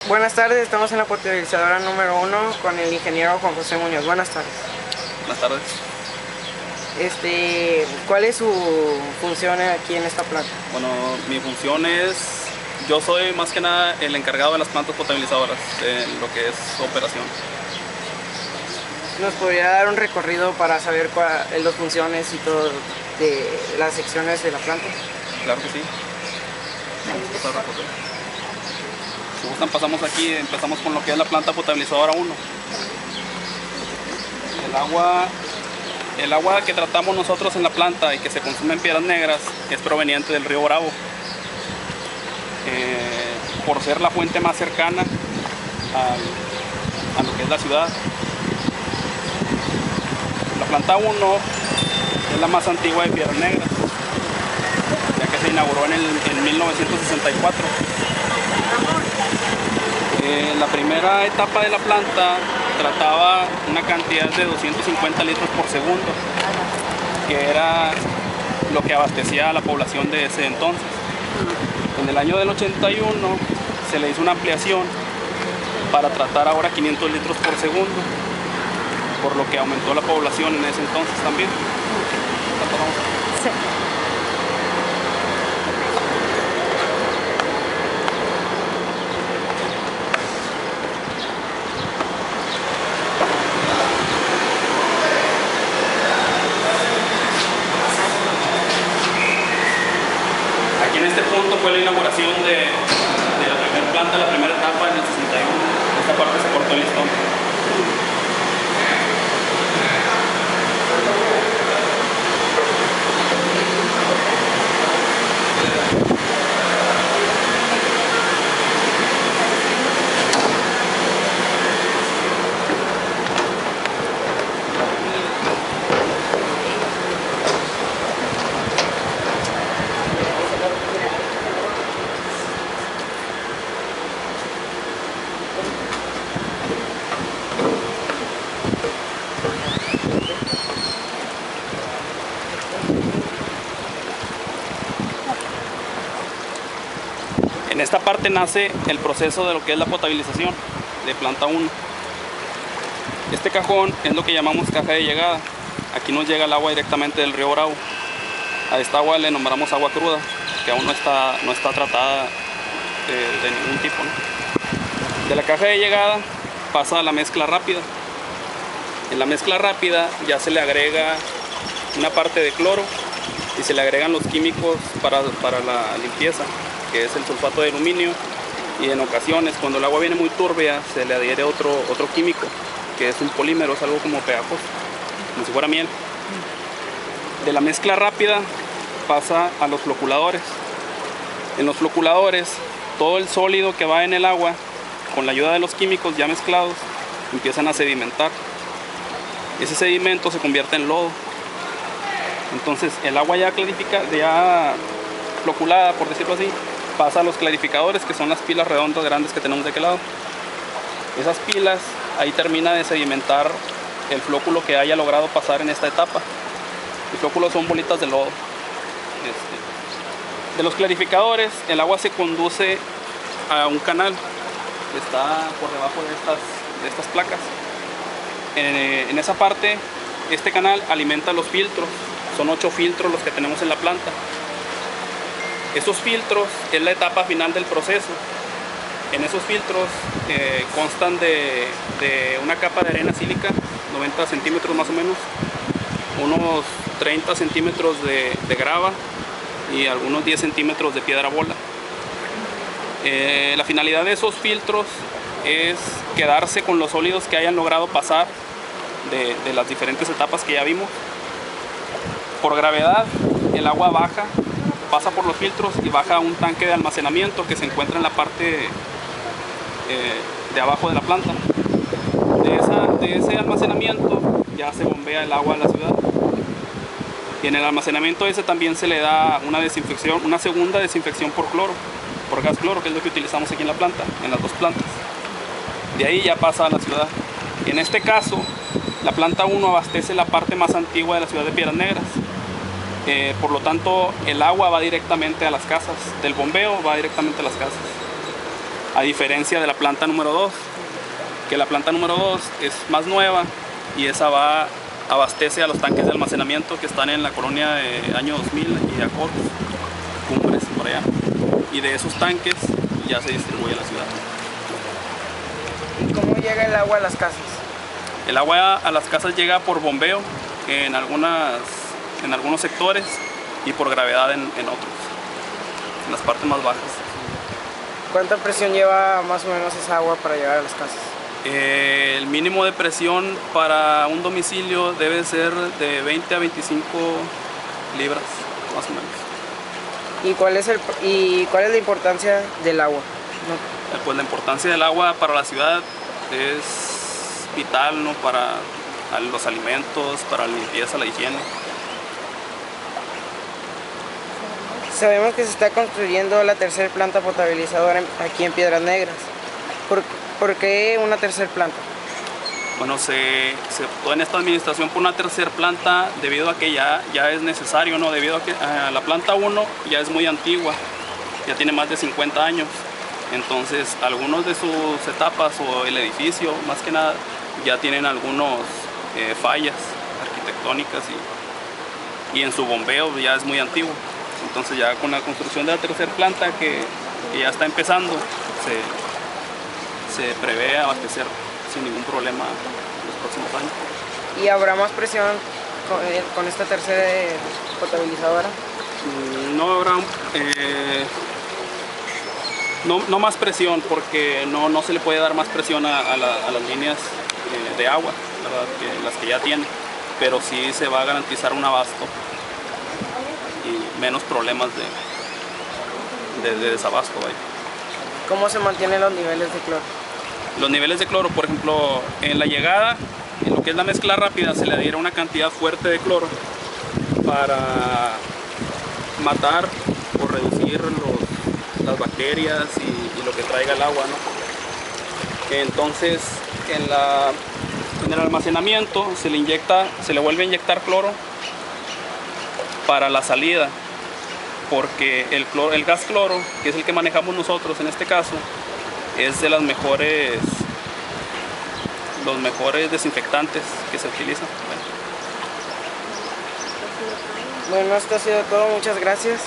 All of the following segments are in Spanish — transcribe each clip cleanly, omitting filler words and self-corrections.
Buenas tardes, estamos en la potabilizadora número 1 con el ingeniero Juan José Muñoz. Buenas tardes. Buenas tardes. ¿Cuál es su función aquí en esta planta? Bueno, mi función es, yo soy más que nada el encargado de las plantas potabilizadoras, de lo que es su operación. ¿Nos podría dar un recorrido para saber las funciones y todo de las secciones de la planta? Claro que sí. Vamos a pasar a recorrer. Si gustan, pasamos aquí, empezamos con lo que es la planta potabilizadora 1. El agua que tratamos nosotros en la planta y que se consume en Piedras Negras es proveniente del río Bravo. Por ser la fuente más cercana a lo que es la ciudad. La planta 1 es la más antigua de Piedras Negras, ya que se inauguró en 1964. La primera etapa de la planta trataba una cantidad de 250 litros por segundo, que era lo que abastecía a la población de ese entonces. En el año del 81 se le hizo una ampliación para tratar ahora 500 litros por segundo, por lo que aumentó la población en ese entonces también. Sí. Aquí en este punto fue la inauguración de la primera planta, la primera etapa en el 61. Esta parte se cortó el listón. En esta parte nace el proceso de lo que es la potabilización de planta 1. Este cajón es lo que llamamos caja de llegada. Aquí nos llega el agua directamente del río Bravo. A esta agua le nombramos agua cruda, que aún no está tratada de ningún tipo, ¿no? De la caja de llegada pasa a la mezcla rápida. En la mezcla rápida ya se le agrega una parte de cloro y se le agregan los químicos para la limpieza, que es el sulfato de aluminio, y en ocasiones cuando el agua viene muy turbia se le adhiere otro químico, que es un polímero, es algo como pegajoso, como si fuera miel. De la mezcla rápida pasa a los floculadores. En los floculadores todo el sólido que va en el agua, con la ayuda de los químicos ya mezclados, empiezan a sedimentar. Ese sedimento se convierte en lodo. Entonces el agua ya floculada, por decirlo así, pasa a los clarificadores, que son las pilas redondas grandes que tenemos de aquel lado. Esas pilas, ahí termina de sedimentar el flóculo que haya logrado pasar en esta etapa. Los flóculos son bolitas de lodo. De los clarificadores, el agua se conduce a un canal que está por debajo de estas placas. En esa parte, este canal alimenta los filtros. Son 8 filtros los que tenemos en la planta. Esos filtros es la etapa final del proceso. En esos filtros constan de una capa de arena sílica, 90 centímetros más o menos, unos 30 centímetros de grava y algunos 10 centímetros de piedra bola. La finalidad de esos filtros es quedarse con los sólidos que hayan logrado pasar de las diferentes etapas que ya vimos. Por gravedad, el agua baja, pasa por los filtros y baja a un tanque de almacenamiento que se encuentra en la parte de abajo de la planta. De ese almacenamiento ya se bombea el agua a la ciudad. Y en el almacenamiento ese también se le da una segunda desinfección por cloro, por gas cloro, que es lo que utilizamos aquí en la planta, en las dos plantas. De ahí ya pasa a la ciudad. En este caso, la planta 1 abastece la parte más antigua de la ciudad de Piedras Negras. Por lo tanto, el agua va directamente a las casas, del bombeo va directamente a las casas. A diferencia de la planta número 2, que la planta número 2 es más nueva y esa abastece a los tanques de almacenamiento que están en la colonia de Año 2000 y Acor, Cumbres, por allá. Y de esos tanques ya se distribuye a la ciudad. ¿Y cómo llega el agua a las casas? El agua a las casas llega por bombeo en algunos sectores y por gravedad en otros, en las partes más bajas. ¿Cuánta presión lleva más o menos esa agua para llegar a las casas? El mínimo de presión para un domicilio debe ser de 20 a 25 libras, más o menos. ¿Y cuál es la importancia del agua? Pues la importancia del agua para la ciudad es vital, ¿no? Para los alimentos, para la limpieza, la higiene. Sabemos que se está construyendo la tercera planta potabilizadora aquí en Piedras Negras. ¿Por qué una tercera planta? Bueno, se optó en esta administración por una tercera planta debido a que ya es necesario, ¿no? Debido a que la planta 1 ya es muy antigua, ya tiene más de 50 años. Entonces, algunos de sus etapas o el edificio, más que nada, ya tienen algunos fallas arquitectónicas y en su bombeo ya es muy antiguo. Entonces, ya con la construcción de la tercera planta que ya está empezando, se prevé abastecer sin ningún problema en los próximos años. ¿Y habrá más presión con esta tercera potabilizadora? No habrá no más presión, porque no se le puede dar más presión a las líneas de agua, ¿verdad? Las que ya tiene, pero sí se va a garantizar un abasto y menos problemas de desabasto. Vaya. ¿Cómo se mantienen los niveles de cloro? Los niveles de cloro, por ejemplo, en la llegada, en lo que es la mezcla rápida, se le adhiere una cantidad fuerte de cloro para matar o reducir las bacterias y lo que traiga el agua, ¿no? Entonces, en el almacenamiento se le vuelve a inyectar cloro para la salida, porque el gas cloro, que es el que manejamos nosotros en este caso, es de los mejores desinfectantes que se utilizan. Bueno, esto ha sido todo. Muchas gracias.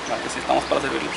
Aquí sí estamos para servirles.